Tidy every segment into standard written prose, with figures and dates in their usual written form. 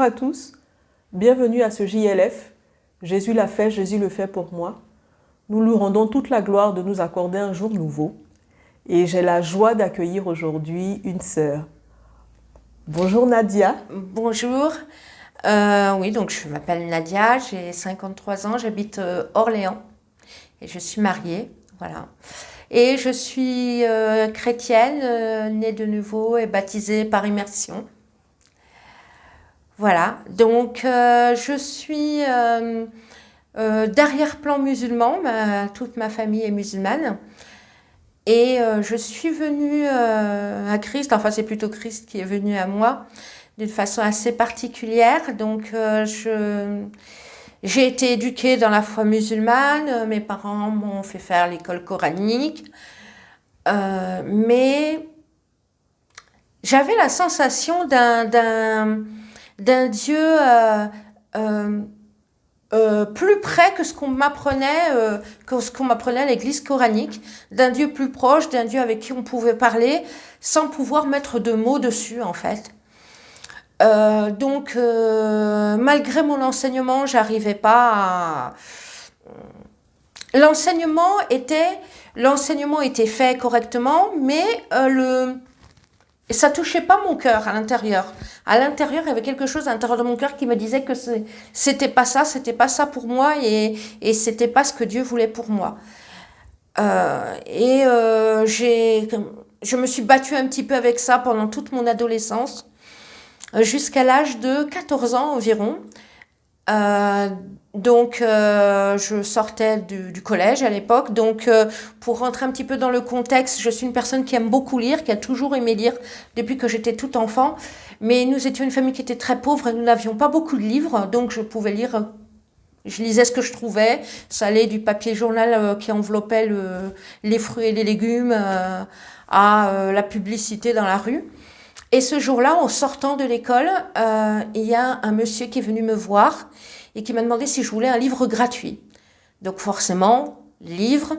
Bonjour à tous, bienvenue à ce JLF. Jésus l'a fait, Jésus le fait pour moi. Nous lui rendons toute la gloire de nous accorder un jour nouveau. Et j'ai la joie d'accueillir aujourd'hui une sœur. Bonjour Nadia. Bonjour, oui, donc je m'appelle Nadia, j'ai 53 ans, j'habite Orléans et je suis mariée, voilà. Et je suis chrétienne, née de nouveau et baptisée par immersion. Voilà, donc je suis d'arrière-plan musulman, toute ma famille est musulmane. Et je suis venue à Christ, enfin c'est plutôt Christ qui est venu à moi d'une façon assez particulière. Donc j'ai été éduquée dans la foi musulmane, mes parents m'ont fait faire l'école coranique, mais j'avais la sensation d'un Dieu plus près que ce qu'on m'apprenait, à l'église coranique, d'un Dieu plus proche, d'un Dieu avec qui on pouvait parler sans pouvoir mettre de mots dessus en fait. Donc malgré mon enseignement, j'arrivais pas à... L'enseignement était fait correctement, mais ça touchait pas mon cœur à l'intérieur. À l'intérieur, il y avait quelque chose à l'intérieur de mon cœur qui me disait que c'était pas ça pour moi et c'était pas ce que Dieu voulait pour moi. Je me suis battue un petit peu avec ça pendant toute mon adolescence, jusqu'à l'âge de 14 ans environ. Je sortais du collège à l'époque. Donc, pour rentrer un petit peu dans le contexte, je suis une personne qui aime beaucoup lire, qui a toujours aimé lire depuis que j'étais toute enfant. Mais nous étions une famille qui était très pauvre et nous n'avions pas beaucoup de livres. Donc, je pouvais lire, je lisais ce que je trouvais. Ça allait du papier journal qui enveloppait les fruits et les légumes à la publicité dans la rue. Et ce jour-là, en sortant de l'école, il y a un monsieur qui est venu me voir et qui m'a demandé si je voulais un livre gratuit. Donc forcément, livre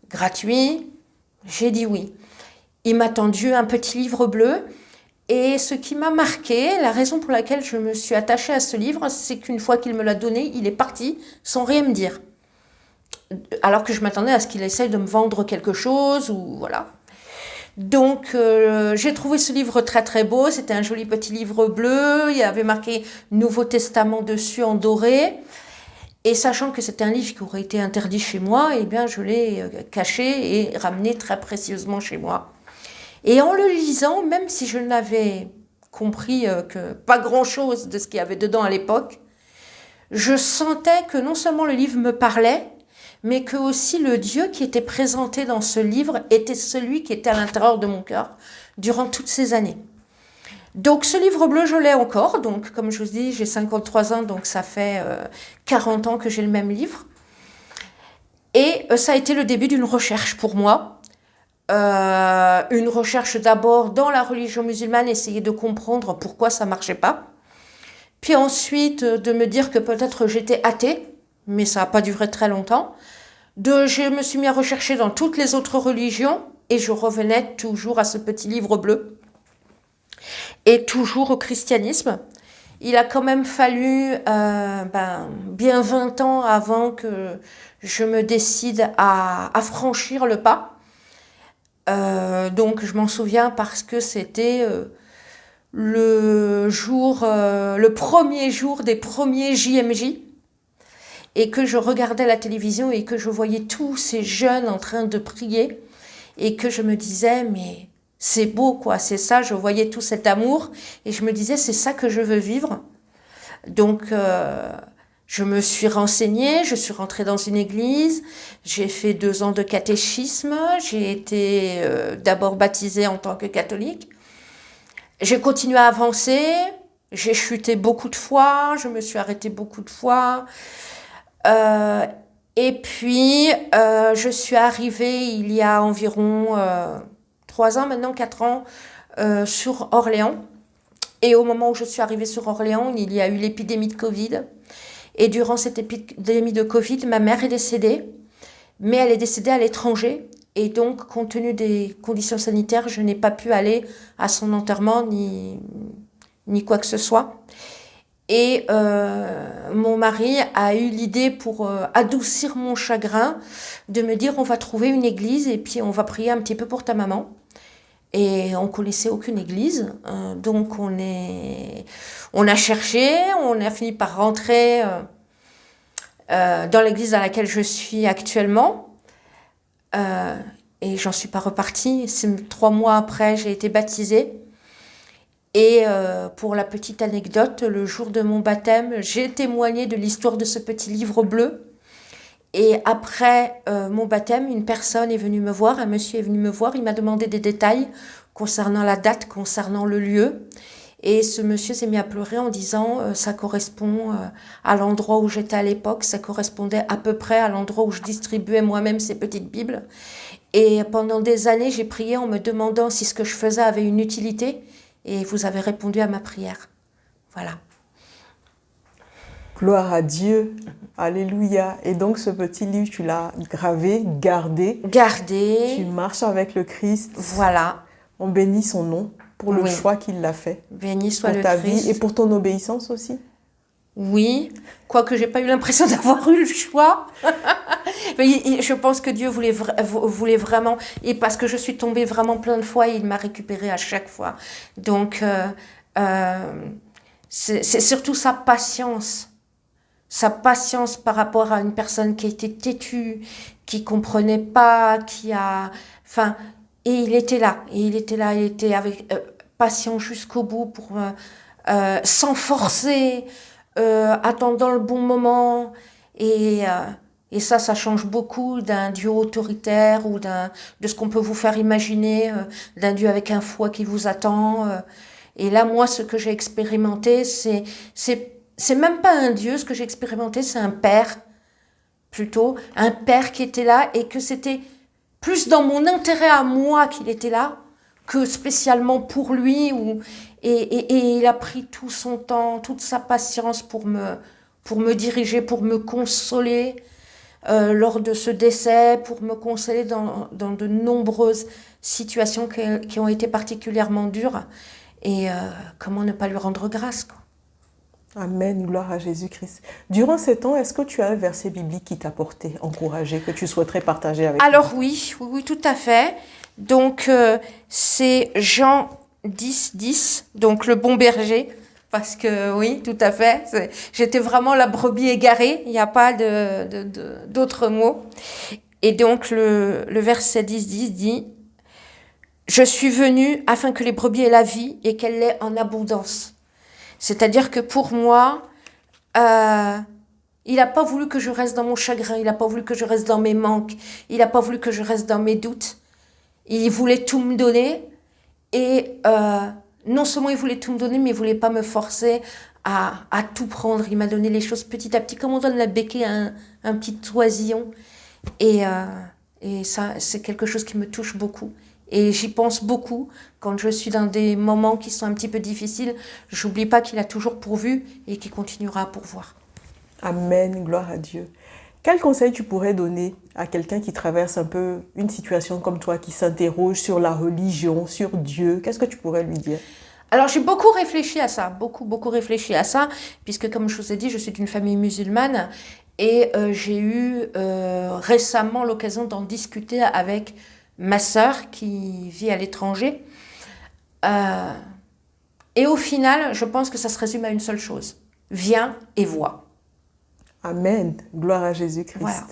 gratuit, j'ai dit oui. Il m'a tendu un petit livre bleu et ce qui m'a marqué, la raison pour laquelle je me suis attachée à ce livre, c'est qu'une fois qu'il me l'a donné, il est parti sans rien me dire. Alors que je m'attendais à ce qu'il essaye de me vendre quelque chose ou voilà. Donc j'ai trouvé ce livre très très beau, c'était un joli petit livre bleu, il y avait marqué Nouveau Testament dessus en doré. Et sachant que c'était un livre qui aurait été interdit chez moi, eh bien je l'ai caché et ramené très précieusement chez moi. Et en le lisant, même si je n'avais compris que pas grand-chose de ce qu'il y avait dedans à l'époque, je sentais que non seulement le livre me parlait, mais que aussi le Dieu qui était présenté dans ce livre était celui qui était à l'intérieur de mon cœur durant toutes ces années. Donc ce livre bleu, je l'ai encore. Donc comme je vous dis, j'ai 53 ans, donc ça fait 40 ans que j'ai le même livre. Et ça a été le début d'une recherche pour moi. Une recherche d'abord dans la religion musulmane, essayer de comprendre pourquoi ça ne marchait pas. Puis ensuite de me dire que peut-être j'étais athée, mais ça n'a pas duré très longtemps. Je me suis mis à rechercher dans toutes les autres religions et je revenais toujours à ce petit livre bleu et toujours au christianisme. Il a quand même fallu bien 20 ans avant que je me décide à franchir le pas. Donc je m'en souviens parce que c'était le premier jour des premiers JMJ. Et que je regardais la télévision et que je voyais tous ces jeunes en train de prier et que je me disais, mais c'est beau quoi, c'est ça, je voyais tout cet amour et je me disais, c'est ça que je veux vivre. Donc, je me suis renseignée, je suis rentrée dans une église, j'ai fait 2 ans de catéchisme, j'ai été d'abord baptisée en tant que catholique. J'ai continué à avancer, j'ai chuté beaucoup de fois, je me suis arrêtée beaucoup de fois. Et puis, je suis arrivée il y a environ 3 ans, maintenant 4 ans, sur Orléans. Et au moment où je suis arrivée sur Orléans, il y a eu l'épidémie de Covid. Et durant cette épidémie de Covid, ma mère est décédée, mais elle est décédée à l'étranger. Et donc, compte tenu des conditions sanitaires, je n'ai pas pu aller à son enterrement ni quoi que ce soit. Et mon mari a eu l'idée, pour adoucir mon chagrin, de me dire on va trouver une église et puis on va prier un petit peu pour ta maman. Et on connaissait aucune église, donc on a cherché, on a fini par rentrer dans l'église dans laquelle je suis actuellement. Et j'en suis pas repartie. 3 mois après, j'ai été baptisée. Et pour la petite anecdote, le jour de mon baptême, j'ai témoigné de l'histoire de ce petit livre bleu. Et après mon baptême, une personne est venue me voir, un monsieur est venu me voir, il m'a demandé des détails concernant la date, concernant le lieu. Et ce monsieur s'est mis à pleurer en disant ça correspond à l'endroit où j'étais à l'époque, ça correspondait à peu près à l'endroit où je distribuais moi-même ces petites Bibles. Et pendant des années, j'ai prié en me demandant si ce que je faisais avait une utilité. Et vous avez répondu à ma prière. Voilà. Gloire à Dieu. Alléluia. Et donc, ce petit livre, tu l'as gravé, gardé. Gardé. Tu marches avec le Christ. Voilà. On bénit son nom pour le choix qu'il a fait. Béni soit pour le ta Christ. vie et pour ton obéissance aussi. Oui, quoique j'ai pas eu l'impression d'avoir eu le choix. Mais je pense que Dieu voulait vraiment, et parce que je suis tombée vraiment plein de fois, il m'a récupérée à chaque fois. Donc, c'est surtout sa patience par rapport à une personne qui était têtue, qui comprenait pas, et il était là, il était avec patient jusqu'au bout pour sans forcer. Attendant le bon moment, et ça change beaucoup d'un Dieu autoritaire ou de ce qu'on peut vous faire imaginer, d'un Dieu avec un fouet qui vous attend. Et là, moi, ce que j'ai expérimenté, c'est même pas un Dieu, ce que j'ai expérimenté, c'est un Père, plutôt, un Père qui était là, et que c'était plus dans mon intérêt à moi qu'il était là, que spécialement pour lui, et il a pris tout son temps, toute sa patience pour me diriger, pour me consoler lors de ce décès, pour me consoler dans de nombreuses situations qui ont été particulièrement dures. Et comment ne pas lui rendre grâce, quoi. Amen, gloire à Jésus-Christ. Durant ces temps, est-ce que tu as un verset biblique qui t'a porté, encouragé, que tu souhaiterais partager avec nous? Alors oui, tout à fait. Donc c'est Jean 10, donc le bon berger, parce que oui, tout à fait, j'étais vraiment la brebis égarée, il n'y a pas d'autres mots. Et donc le verset 10 dit « Je suis venu afin que les brebis aient la vie et qu'elle l'ait en abondance. » C'est-à-dire que pour moi, il n'a pas voulu que je reste dans mon chagrin, il n'a pas voulu que je reste dans mes manques, il n'a pas voulu que je reste dans mes doutes. Il voulait tout me donner, et non seulement il voulait tout me donner, mais il ne voulait pas me forcer à tout prendre. Il m'a donné les choses petit à petit, comme on donne la béquille à un petit oisillon. Et ça, c'est quelque chose qui me touche beaucoup. Et j'y pense beaucoup quand je suis dans des moments qui sont un petit peu difficiles. Je n'oublie pas qu'il a toujours pourvu et qu'il continuera à pourvoir. Amen, gloire à Dieu. Quel conseil tu pourrais donner à quelqu'un qui traverse un peu une situation comme toi, qui s'interroge sur la religion, sur Dieu? Qu'est-ce que tu pourrais lui dire? Alors, j'ai beaucoup réfléchi à ça, beaucoup réfléchi à ça, puisque comme je vous ai dit, je suis d'une famille musulmane, et j'ai eu récemment l'occasion d'en discuter avec ma sœur qui vit à l'étranger. Et au final, je pense que ça se résume à une seule chose. Viens et vois. Amen. Gloire à Jésus-Christ. Voilà.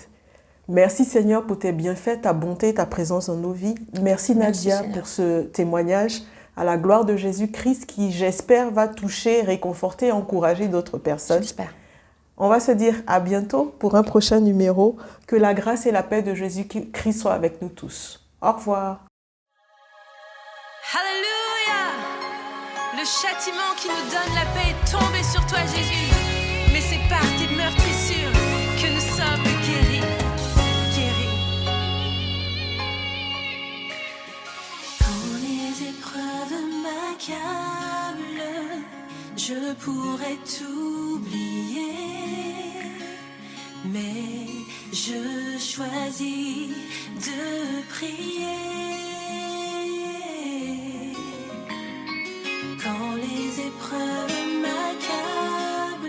Merci Seigneur pour tes bienfaits, ta bonté, ta présence dans nos vies. Merci Nadia pour ce témoignage à la gloire de Jésus-Christ qui, j'espère, va toucher, réconforter, encourager d'autres personnes. J'espère. On va se dire à bientôt pour un prochain numéro. Que la grâce et la paix de Jésus-Christ soient avec nous tous. Au revoir. Alléluia! Le châtiment qui nous donne la paix est tombé sur toi, Jésus. Mais c'est par tes meurtrissures que nous sommes guéris. Quand les épreuves m'accablent, je pourrais t'oublier. Mais je choisis de prier. Quand les épreuves m'accablent,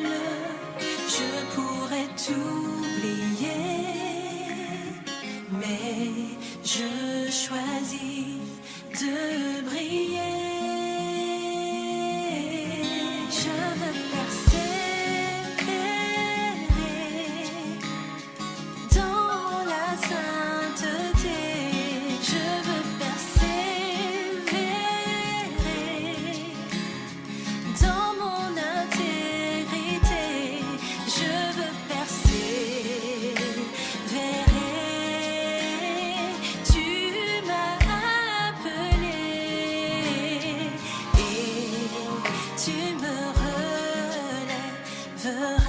choisi de briller. Je veux persévérer dans la sainteté. Je veux persévérer dans mon intégrité. Je veux persévérer. Tu m'as appelé et tu me relèveras.